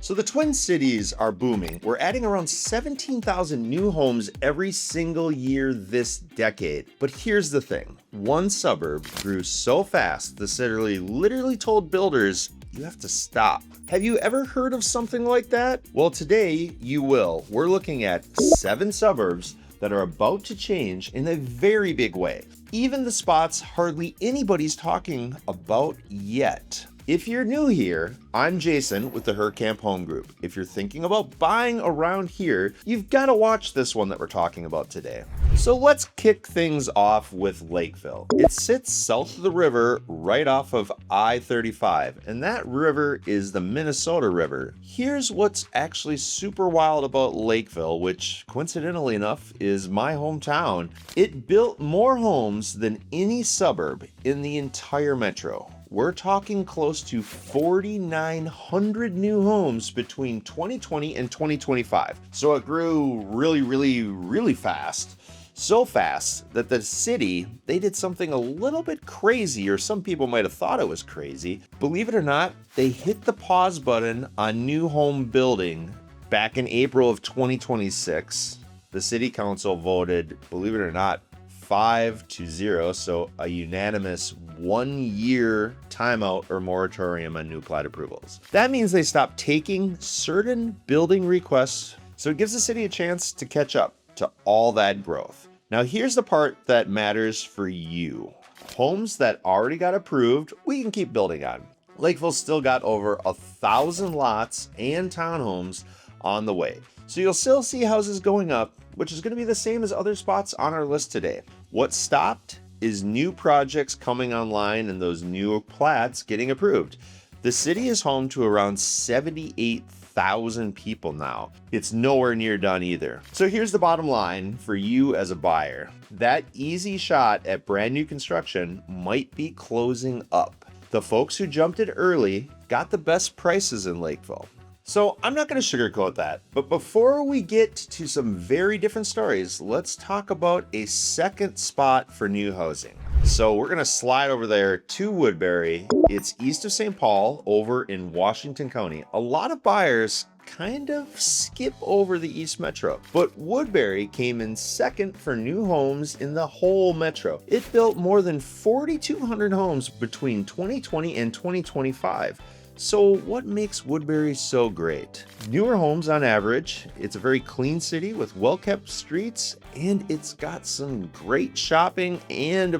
So the Twin Cities are booming. We're adding around 17,000 new homes every single year this decade. But here's the thing. One suburb grew so fast, the city literally told builders, you have to stop. Have you ever heard of something like that? Well, today you will. We're looking at 7 suburbs that are about to change in a very big way. Even the spots hardly anybody's talking about yet. If you're new here, I'm Jason with the HUERKAMP Home Group. If you're thinking about buying around here, you've got to watch this one that we're talking about today. So let's kick things off with Lakeville. It sits south of the river right off of I-35, and that river is the Minnesota River. Here's what's actually super wild about Lakeville, which coincidentally enough is my hometown. It built more homes than any suburb in the entire metro. We're talking close to 4,900 new homes between 2020 and 2025. So it grew really fast. So fast that the city, they did something a little bit crazy, or some people might have thought it was crazy. Believe it or not, they hit the pause button on new home building back in April of 2026. The city council voted, believe it or not, 5-0, so a unanimous 1-year timeout or moratorium on new plat approvals. That means they stopped taking certain building requests, so it gives the city a chance to catch up to all that growth. Now here's the part that matters for you. Homes that already got approved, we can keep building on. Lakeville's still got over 1,000 lots and townhomes on the way. So you'll still see houses going up, which is going to be the same as other spots on our list today. What stopped is new projects coming online and those new plats getting approved. The city is home to around 78,000 people now. It's nowhere near done either. So here's the bottom line for you as a buyer. That easy shot at brand new construction might be closing up. The folks who jumped it early got the best prices in Lakeville. So I'm not going to sugarcoat that, but before we get to some very different stories, let's talk about a second spot for new housing. So we're going to slide over there to Woodbury. It's east of St. Paul over in Washington County. A lot of buyers kind of skip over the East Metro, but Woodbury came in second for new homes in the whole metro. It built more than 4,200 homes between 2020 and 2025. So what makes Woodbury so great? Newer homes on average, it's a very clean city with well-kept streets, and it's got some great shopping and a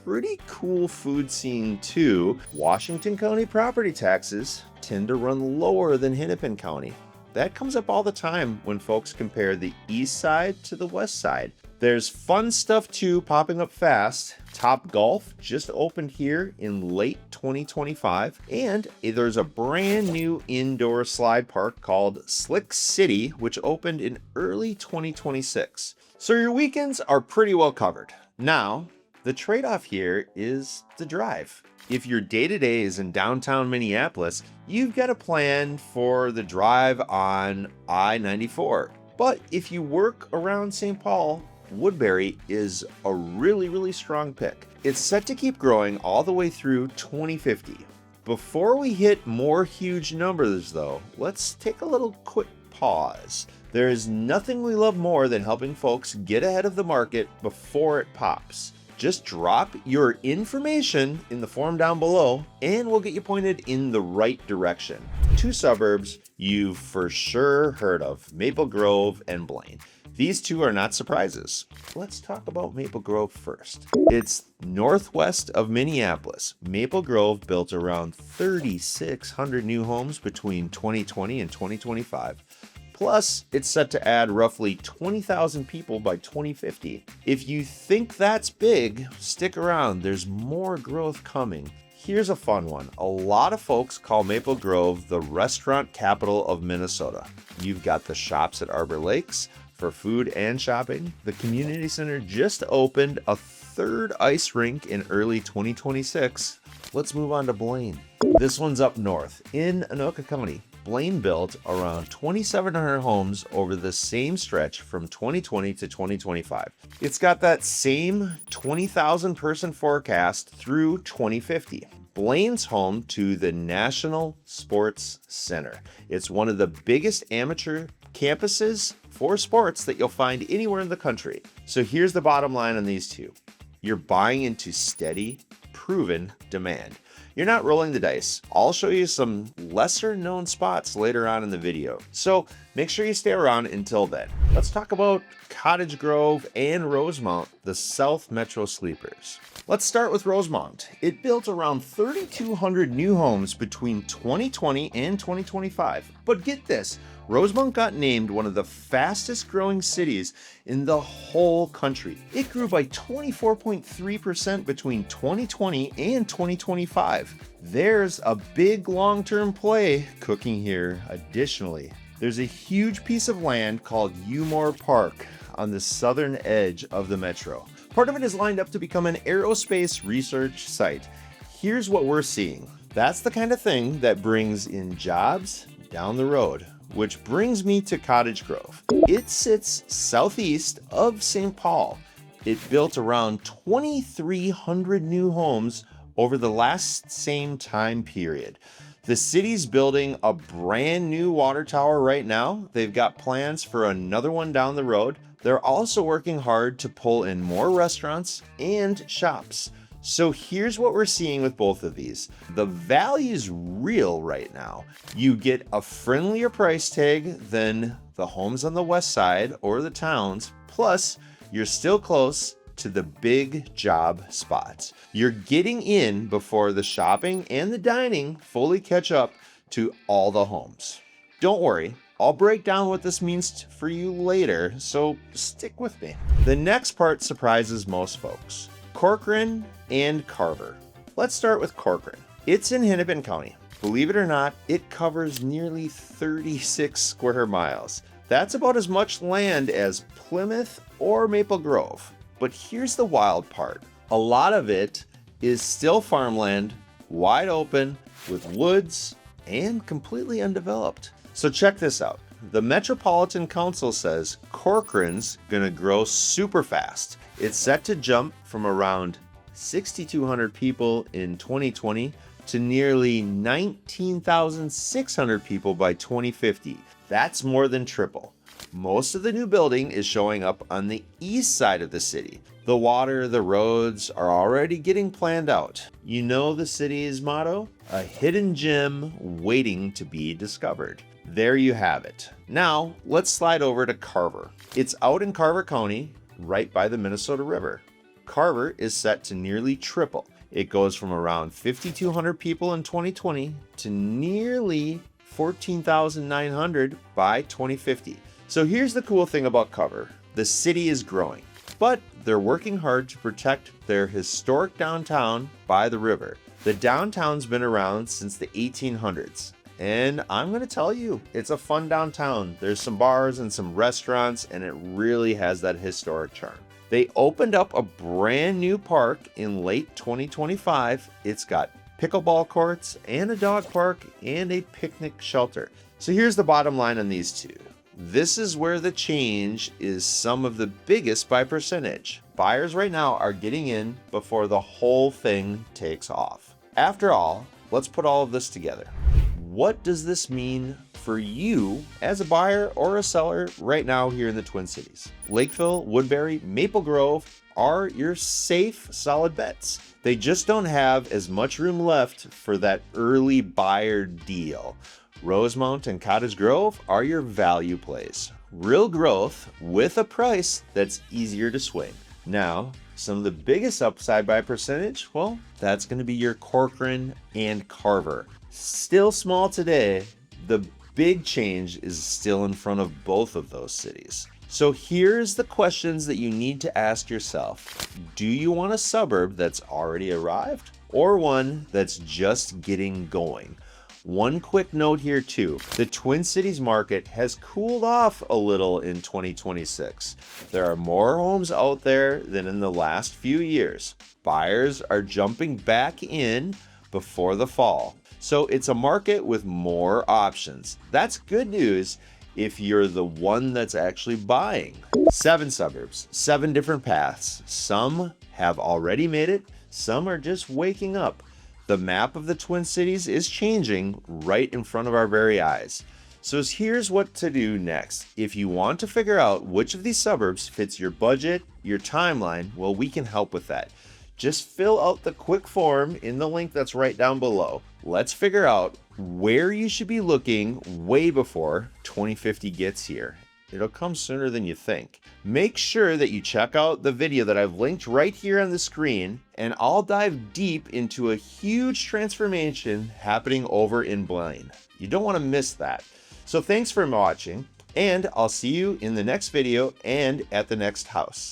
pretty cool food scene too. Washington County property taxes tend to run lower than Hennepin County. That comes up all the time when folks compare the east side to the west side. There's fun stuff too popping up fast. Top Golf just opened here in late 2025, and there's a brand new indoor slide park called Slick City, which opened in early 2026. So your weekends are pretty well covered. Now, the trade-off here is the drive. If your day-to-day is in downtown Minneapolis, you've got a plan for the drive on I-94. But if you work around St. Paul, Woodbury is a really strong pick. It's set to keep growing all the way through 2050. Before we hit more huge numbers though, let's take a little quick pause. There is nothing we love more than helping folks get ahead of the market before it pops. Just drop your information in the form down below and we'll get you pointed in the right direction. 2 suburbs you've for sure heard of, Maple Grove and Blaine. These 2 are not surprises. Let's talk about Maple Grove first. It's northwest of Minneapolis. Maple Grove built around 3,600 new homes between 2020 and 2025. Plus, it's set to add roughly 20,000 people by 2050. If you think that's big, stick around. There's more growth coming. Here's a fun one. A lot of folks call Maple Grove the restaurant capital of Minnesota. You've got the shops at Arbor Lakes for food and shopping. The community center just opened a 3rd ice rink in early 2026. Let's move on to Blaine. This one's up north in Anoka County. Blaine built around 2,700 homes over the same stretch from 2020 to 2025. It's got that same 20,000 person forecast through 2050. Blaine's home to the National Sports Center. It's one of the biggest amateur campuses for sports that you'll find anywhere in the country. So here's the bottom line on these two. You're buying into steady, proven demand. You're not rolling the dice. I'll show you some lesser known spots later on in the video. So make sure you stay around until then. Let's talk about Cottage Grove and Rosemount, the South Metro sleepers. Let's start with Rosemount. It built around 3,200 new homes between 2020 and 2025. But get this, Rosemount got named one of the fastest growing cities in the whole country. It grew by 24.3% between 2020 and 2025. There's a big long-term play cooking here. Additionally, there's a huge piece of land called UMore Park on the southern edge of the metro. Part of it is lined up to become an aerospace research site. Here's what we're seeing. That's the kind of thing that brings in jobs down the road. Which brings me to Cottage Grove. It sits southeast of St. Paul. It built around 2,300 new homes over the last same time period. The city's building a brand new water tower right now. They've got plans for another one down the road. They're also working hard to pull in more restaurants and shops. So here's what we're seeing with both of these. The value's real right now. You get a friendlier price tag than the homes on the west side or the towns, plus you're still close to the big job spots. You're getting in before the shopping and the dining fully catch up to all the homes. Don't worry, I'll break down what this means for you later, so stick with me. The next part surprises most folks. Corcoran and Carver. Let's start with Corcoran. It's in Hennepin County. Believe it or not, it covers nearly 36 square miles. That's about as much land as Plymouth or Maple Grove. But here's the wild part. A lot of it is still farmland, wide open, with woods, and completely undeveloped. So check this out. The Metropolitan Council says Corcoran's gonna grow super fast. It's set to jump from around 6,200 people in 2020 to nearly 19,600 people by 2050. That's more than triple. Most of the new building is showing up on the east side of the city. The water, the roads are already getting planned out. You know the city's motto? A hidden gem waiting to be discovered. There you have it. Now, let's slide over to Carver. It's out in Carver County, right by the Minnesota River. Carver is set to nearly triple. It goes from around 5,200 people in 2020 to nearly 14,900 by 2050. So here's the cool thing about Carver. The city is growing, but they're working hard to protect their historic downtown by the river. The downtown's been around since the 1800s. And I'm going to tell you, it's a fun downtown. There's some bars and some restaurants, and it really has that historic charm. They opened up a brand new park in late 2025. It's got pickleball courts and a dog park and a picnic shelter. So here's the bottom line on these two. This is where the change is some of the biggest by percentage. Buyers right now are getting in before the whole thing takes off. After all, let's put all of this together. What does this mean for you as a buyer or a seller right now here in the Twin Cities? Lakeville, Woodbury, Maple Grove are your safe, solid bets. They just don't have as much room left for that early buyer deal. Rosemount and Cottage Grove are your value plays. Real growth with a price that's easier to swing. Now, some of the biggest upside by percentage, well, that's going to be your Corcoran and Carver. Still small today, the big change is still in front of both of those cities. So here's the questions that you need to ask yourself. Do you want a suburb that's already arrived or one that's just getting going? One quick note here too, the Twin Cities market has cooled off a little in 2026. There are more homes out there than in the last few years. Buyers are jumping back in before the fall. So it's a market with more options. That's good news if you're the one that's actually buying. 7 suburbs, 7 different paths. Some have already made it, some are just waking up. The map of the Twin Cities is changing right in front of our very eyes. So here's what to do next. If you want to figure out which of these suburbs fits your budget, your timeline, well, we can help with that. Just fill out the quick form in the link that's right down below. Let's figure out where you should be looking way before 2050 gets here. It'll come sooner than you think. Make sure that you check out the video that I've linked right here on the screen, and I'll dive deep into a huge transformation happening over in Blaine. You don't want to miss that. So thanks for watching, and I'll see you in the next video and at the next house.